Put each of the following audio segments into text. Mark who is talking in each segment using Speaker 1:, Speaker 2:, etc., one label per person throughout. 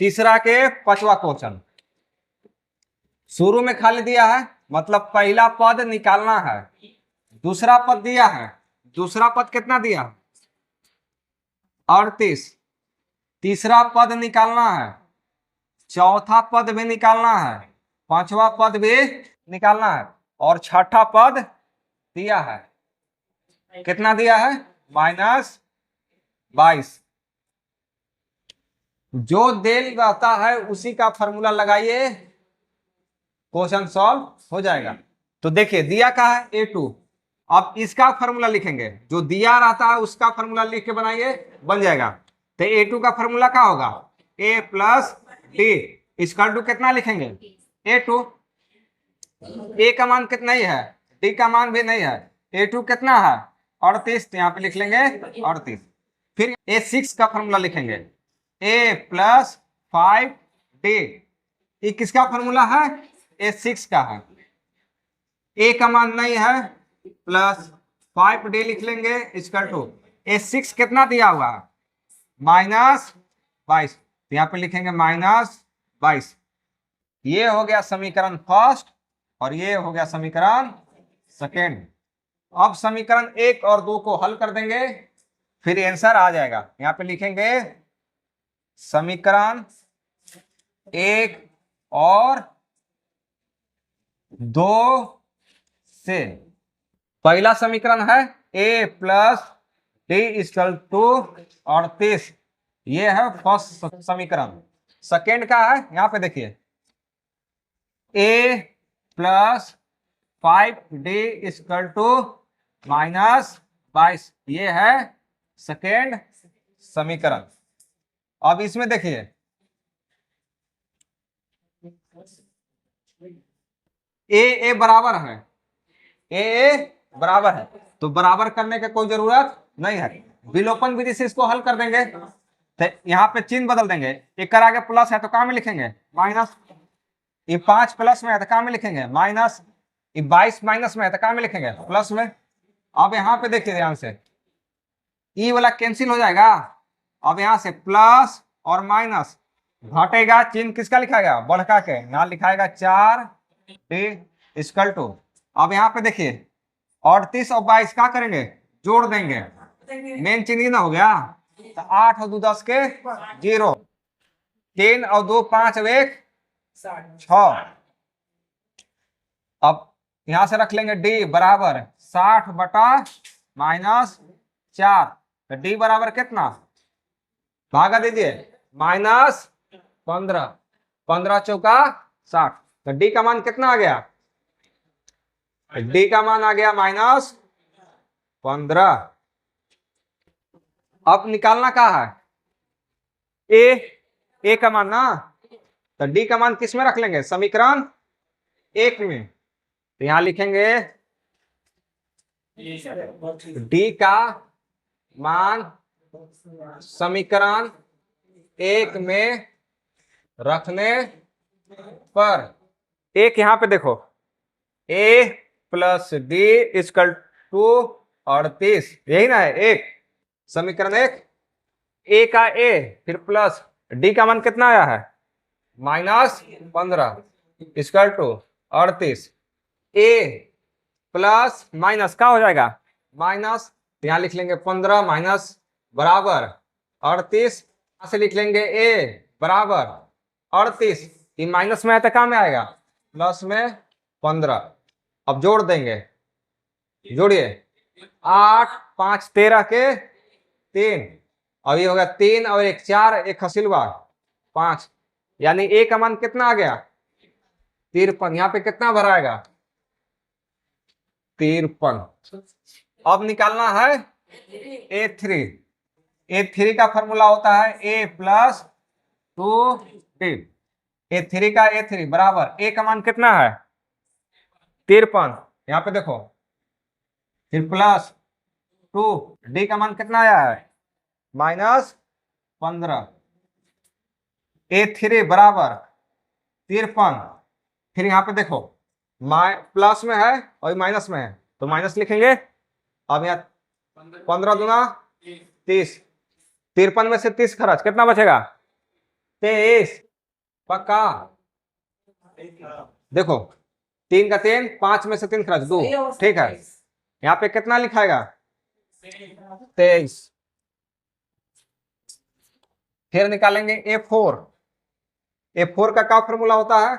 Speaker 1: तीसरा के 5वां क्वेश्चन। शुरू में खाली दिया है, मतलब पहला पद निकालना है। दूसरा पद दिया है, दूसरा पद कितना दिया? 38। तीसरा पद निकालना है, चौथा पद भी निकालना है, पांचवा पद भी निकालना है, और छठा पद दिया है। कितना दिया है? -22। जो देल रहता है उसी का फॉर्मूला लगाइए, क्वेश्चन सॉल्व हो जाएगा। तो देखिए दिया का है A2। अब इसका फॉर्मूला लिखेंगे, जो दिया रहता है उसका फॉर्मूला लिख के बनाइए, बन जाएगा। तो A2 का फॉर्मूला क्या होगा? A + D = कितना लिखेंगे? A2। A का मान कितना ही है, D का मान भी नहीं है। A2 कितना है? 38। तो यहाँ पे लिख लेंगे 38। फिर A6 का फॉर्मूला लिखेंगे, A + 5D। ये किसका फॉर्मूला है? A6 का है। A का मान नहीं है, +5D लिख लेंगे = A6 कितना दिया हुआ है? -22। तो यहाँ पे लिखेंगे -22। ये हो गया समीकरण फर्स्ट और ये हो गया समीकरण सेकेंड। अब समीकरण 1 और 2 को हल कर देंगे, फिर आंसर आ जाएगा। यहाँ पे लिखेंगे समीकरण 1 और 2 से। पहला समीकरण है A + D = 38। ये है फर्स्ट समीकरण। सेकेंड का है, यहाँ पे देखिए A + 5D = -22। ये है सेकेंड समीकरण। अब इसमें देखिए A बराबर है, A बराबर है, तो बराबर करने की कोई जरूरत नहीं है। विलोपन विधि से इसको हल कर देंगे। तो यहाँ पे चिन्ह बदल देंगे, एक आगे प्लस है तो कहाँ में लिखेंगे? माइनस। ये 5 प्लस में है तो कहाँ में लिखेंगे? माइनस। ये 22 माइनस में है तो कहाँ में लिखेंगे? प्लस में। अब यहाँ पे देखिए ध्यान से, ई वाला कैंसिल हो जाएगा। अब यहाँ से प्लस और माइनस घटेगा, चिन्ह किसका लिखाएगा? बढ़का के। यहाँ लिखाएगा 4D = अब यहाँ पे देखिए 38 और 22 क्या करेंगे? जोड़ देंगे। मेन चिन्ह ना हो गया, तो 8 और 2 10 के 0, 3 और 2 5 और 1 6। अब यहां से रख लेंगे D बराबर 60/-4। तो D बराबर कितना? भागा दीजिए, -15। 15 चौका 60। तो D का मान कितना आ गया? D का मान आ गया -15। अब निकालना क्या है? A का मान ना, तो D का मान किस में रख लेंगे? समीकरण 1 में। तो यहां लिखेंगे D का मान समीकरण 1 में रखने पर, एक यहां पे देखो A + D = 38, यही ना है एक समीकरण 1। A का A फिर प्लस D का मान कितना आया है? -15 = 38। A प्लस माइनस क्या हो जाएगा? माइनस। यहां लिख लेंगे 15 माइनस बराबर 38। यहां से लिख लेंगे A बराबर 38। ये माइनस में है तो क्या में आएगा? प्लस में 15। अब जोड़ देंगे, जोड़िए 8 5 13 के 3। अब ये होगा 3 और 1 4, 1 हसीलवा 5, यानी A का मान कितना आ गया? 53। यहाँ पे कितना भराएगा? 53। अब निकालना है A3। A3 का फॉर्मूला होता है A + 2D। A3 का A3 बराबर A का मान कितना है? 53। यहाँ पे देखो, फिर +2D का मान कितना आया है? -15। A3 बराबर 53। फिर यहाँ पे देखो प्लस में है और माइनस में है तो माइनस लिखेंगे। अब यहाँ 15 दूना 30, 53 में से 30 खर्च कितना बचेगा? 23 पक्का। देखो 3 का 3, 5 में से 3 खर्च 2, ठीक है। यहाँ पे कितना लिखाएगा 23। फिर निकालेंगे A4। A4 का क्या फॉर्मूला होता है,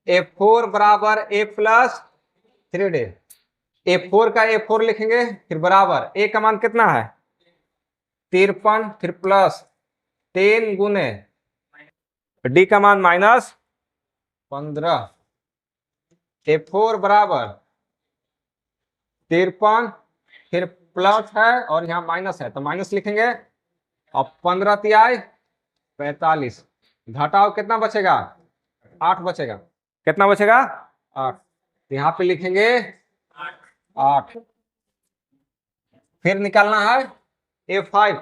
Speaker 1: A4 बराबर A प्लस 3D। A4 का A4 लिखेंगे, फिर बराबर A का मान कितना है 53, फिर प्लस 3 गुने D का मान -15। A4 बराबर 53, फिर प्लस है और यहाँ माइनस है तो माइनस लिखेंगे, और 15 तिहाई 45, घटाओ कितना बचेगा 8 बचेगा। कितना बचेगा 8, तो यहाँ पे लिखेंगे 8। फिर निकालना है A5।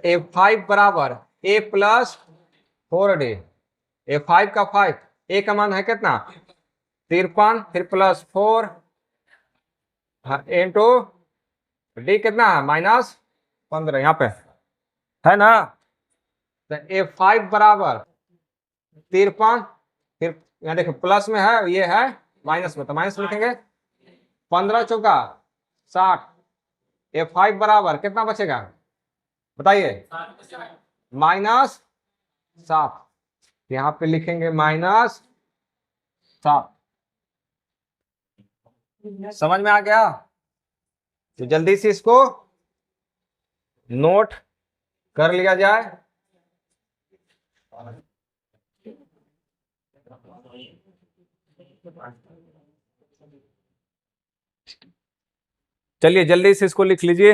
Speaker 1: A5 बराबर A प्लस 4D। A5 का 5, A का मान है कितना 53, फिर प्लस 4 इंटू D कितना है -15, यहाँ पे है ना। तो A5 बराबर 53, फिर यहाँ देखो प्लस में है, ये है माइनस में, तो माइनस लिखेंगे। 15 चौका 60। A5 बराबर कितना बचेगा बताइए -7। यहाँ पे लिखेंगे -7। समझ में आ गया, तो जल्दी से इसको नोट कर लिया जाए। चलिए जल्दी से इसको लिख लीजिए।